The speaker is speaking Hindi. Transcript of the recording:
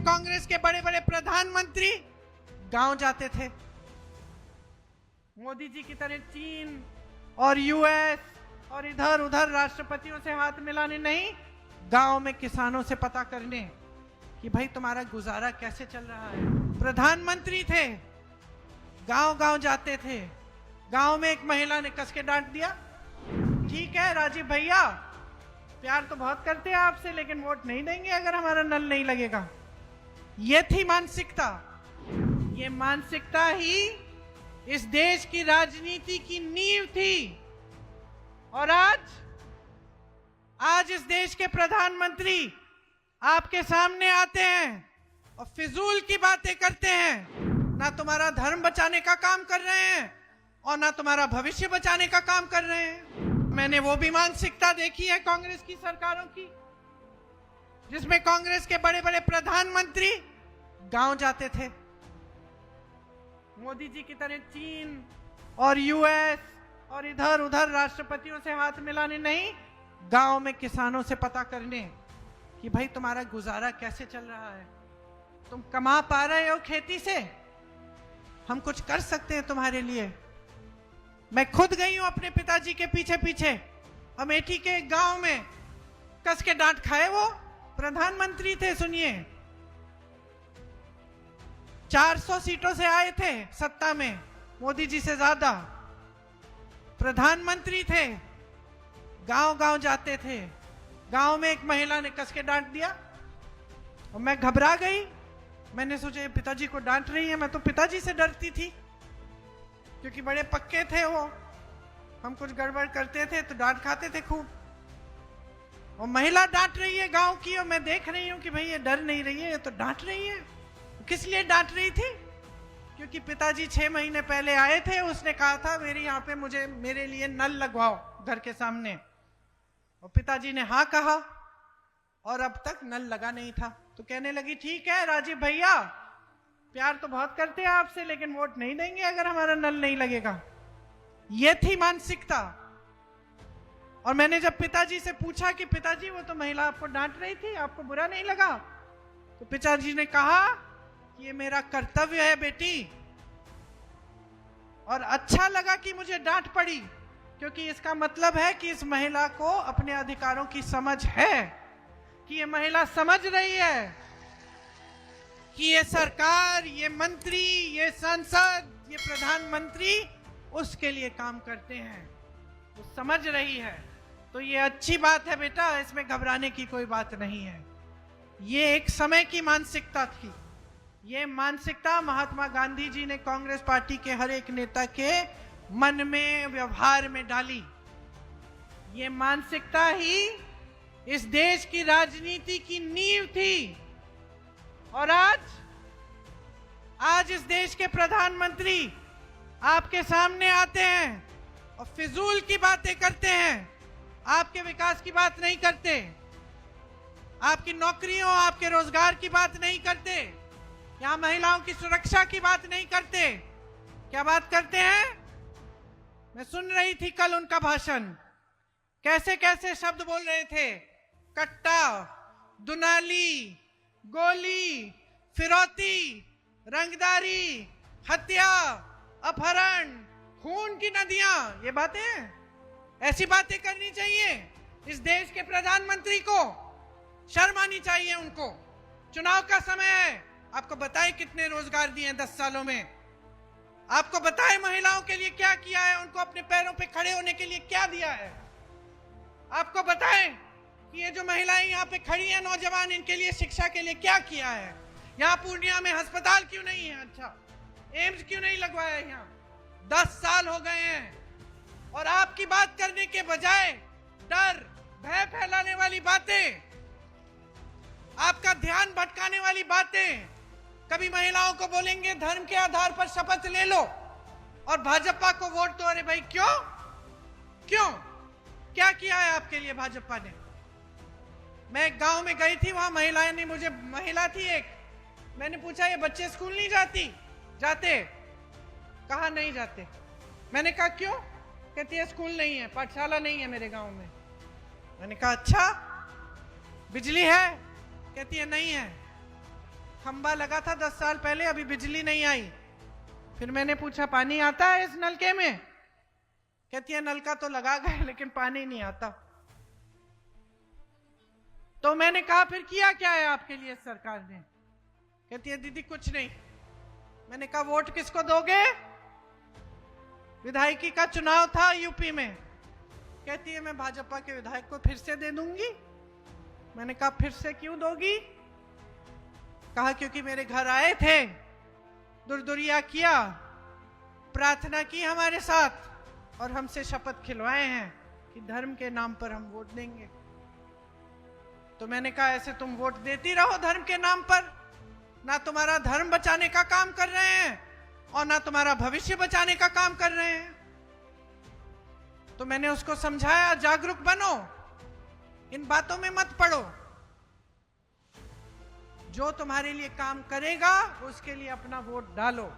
कांग्रेस के बड़े बड़े प्रधानमंत्री गांव जाते थे। मोदी जी की तरह चीन और यूएस और इधर उधर राष्ट्रपतियों से हाथ मिलाने नहीं, गांव में किसानों से पता करने कि भाई तुम्हारा गुजारा कैसे चल रहा है। प्रधानमंत्री थे, गांव गांव जाते थे। गांव में एक महिला ने कस के डांट दिया, ठीक है राजीव भैया, प्यार तो बहुत करते हैं आपसे, लेकिन वोट नहीं देंगे अगर हमारा नल नहीं लगेगा। ये थी मानसिकता। ये मानसिकता ही इस देश की राजनीति की नींव थी। और आज इस देश के प्रधानमंत्री आपके सामने आते हैं और फिजूल की बातें करते हैं। ना तुम्हारा धर्म बचाने का काम कर रहे हैं और ना तुम्हारा भविष्य बचाने का काम कर रहे हैं। मैंने वो भी मानसिकता देखी है कांग्रेस की सरकारों की, जिसमें कांग्रेस के बड़े बड़े प्रधानमंत्री गांव जाते थे। मोदी जी की तरह चीन और यूएस और इधर उधर राष्ट्रपतियों से हाथ मिलाने नहीं, गांव में किसानों से पता करने कि भाई तुम्हारा गुजारा कैसे चल रहा है, तुम कमा पा रहे हो खेती से, हम कुछ कर सकते हैं तुम्हारे लिए। मैं खुद गई हूं अपने पिताजी के पीछे पीछे, अमेठी के गांव में, कस के डांट खाए। वो प्रधानमंत्री थे, सुनिए, 400 सीटों से आए थे सत्ता में, मोदी जी से ज्यादा। प्रधानमंत्री थे, गांव गांव जाते थे। गांव में एक महिला ने कस के डांट दिया और मैं घबरा गई। मैंने सोचा ये पिताजी को डांट रही है, मैं तो पिताजी से डरती थी क्योंकि बड़े पक्के थे वो, हम कुछ गड़बड़ करते थे तो डांट खाते थे खूब। और महिला डांट रही है गांव की, और मैं देख रही हूं कि भाई ये डर नहीं रही है, ये तो डांट रही है। किस लिए डांट रही थी? क्योंकि पिताजी 6 महीने पहले आए थे, उसने कहा था मेरे यहाँ पे मेरे लिए नल लगवाओ घर के सामने, और पिताजी ने हाँ कहा और अब तक नल लगा नहीं था। तो कहने लगी ठीक है राजीव भैया, प्यार तो बहुत करते हैं आपसे, लेकिन वोट नहीं देंगे अगर हमारा नल नहीं लगेगा। ये थी मानसिकता। और मैंने जब पिताजी से पूछा कि पिताजी वो तो महिला आपको डांट रही थी, आपको बुरा नहीं लगा? तो पिताजी ने कहा ये मेरा कर्तव्य है बेटी, और अच्छा लगा कि मुझे डांट पड़ी, क्योंकि इसका मतलब है कि इस महिला को अपने अधिकारों की समझ है, कि ये महिला समझ रही है कि ये सरकार, ये मंत्री, ये सांसद, ये प्रधानमंत्री उसके लिए काम करते हैं, वो समझ रही है। तो ये अच्छी बात है बेटा, इसमें घबराने की कोई बात नहीं है। ये एक समय की मानसिकता थी। ये मानसिकता महात्मा गांधी जी ने कांग्रेस पार्टी के हर एक नेता के मन में, व्यवहार में डाली। ये मानसिकता ही इस देश की राजनीति की नींव थी। और आज इस देश के प्रधानमंत्री आपके सामने आते हैं और फिजूल की बातें करते हैं, आपके विकास की बात नहीं करते, आपकी नौकरियों, आपके रोजगार की बात नहीं करते, यहाँ महिलाओं की सुरक्षा की बात नहीं करते। क्या बात करते हैं? मैं सुन रही थी कल उनका भाषण, कैसे कैसे शब्द बोल रहे थे, कट्टा, दुनाली, गोली, फिरौती, रंगदारी, हत्या, अपहरण, खून की नदियां, ये बातें, ऐसी बातें करनी चाहिए इस देश के प्रधानमंत्री को? शर्म आनी चाहिए उनको। चुनाव का समय है, आपको बताएं कितने रोजगार दिए हैं 10 सालों में, आपको बताएं महिलाओं के लिए क्या किया है, उनको अपने पैरों पे खड़े होने के लिए क्या दिया है, आपको बताएं कि ये जो महिलाएं यहाँ पे खड़ी हैं, नौजवान, इनके लिए शिक्षा के लिए क्या किया है। यहाँ पूर्णिया में अस्पताल क्यों नहीं है? अच्छा, एम्स क्यों नहीं लगवाया? यहाँ 10 साल हो गए हैं और आपकी बात करने के बजाय डर, भय फैलाने वाली बातें, आपका ध्यान भटकाने वाली बातें, कभी महिलाओं को बोलेंगे धर्म के आधार पर शपथ ले लो और भाजपा को वोट दो। अरे भाई क्यों? क्यों? क्या किया है आपके लिए भाजपा ने? मैं एक गांव में गई थी, वहां महिलाएं ने मुझे, महिला थी एक, मैंने पूछा ये बच्चे स्कूल नहीं जाते? कहा नहीं जाते। मैंने कहा क्यों? कहती है स्कूल नहीं है, पाठशाला नहीं है मेरे गांव में। मैंने कहा अच्छा, बिजली है? कहती है नहीं है। खंबा लगा था 10 साल पहले, अभी बिजली नहीं आई। फिर मैंने पूछा पानी आता है इस नलके में? कहती है नलका तो लगा गए लेकिन पानी नहीं आता। तो मैंने कहा फिर किया क्या है आपके लिए सरकार ने? कहती है दीदी कुछ नहीं। मैंने कहा वोट किसको दोगे? विधायकी का चुनाव था यूपी में। कहती है मैं भाजपा के विधायक को फिर से दे दूंगी। मैंने कहा फिर से क्यों दोगी? कहा क्योंकि मेरे घर आए थे, दुरदुरिया किया, प्रार्थना की हमारे साथ और हमसे शपथ खिलवाए हैं कि धर्म के नाम पर हम वोट देंगे। तो मैंने कहा ऐसे तुम वोट देती रहो धर्म के नाम पर, ना तुम्हारा धर्म बचाने का काम कर रहे हैं और ना तुम्हारा भविष्य बचाने का काम कर रहे हैं। तो मैंने उसको समझाया जागरूक बनो, इन बातों में मत पड़ो। जो तुम्हारे लिए काम करेगा उसके लिए अपना वोट डालो।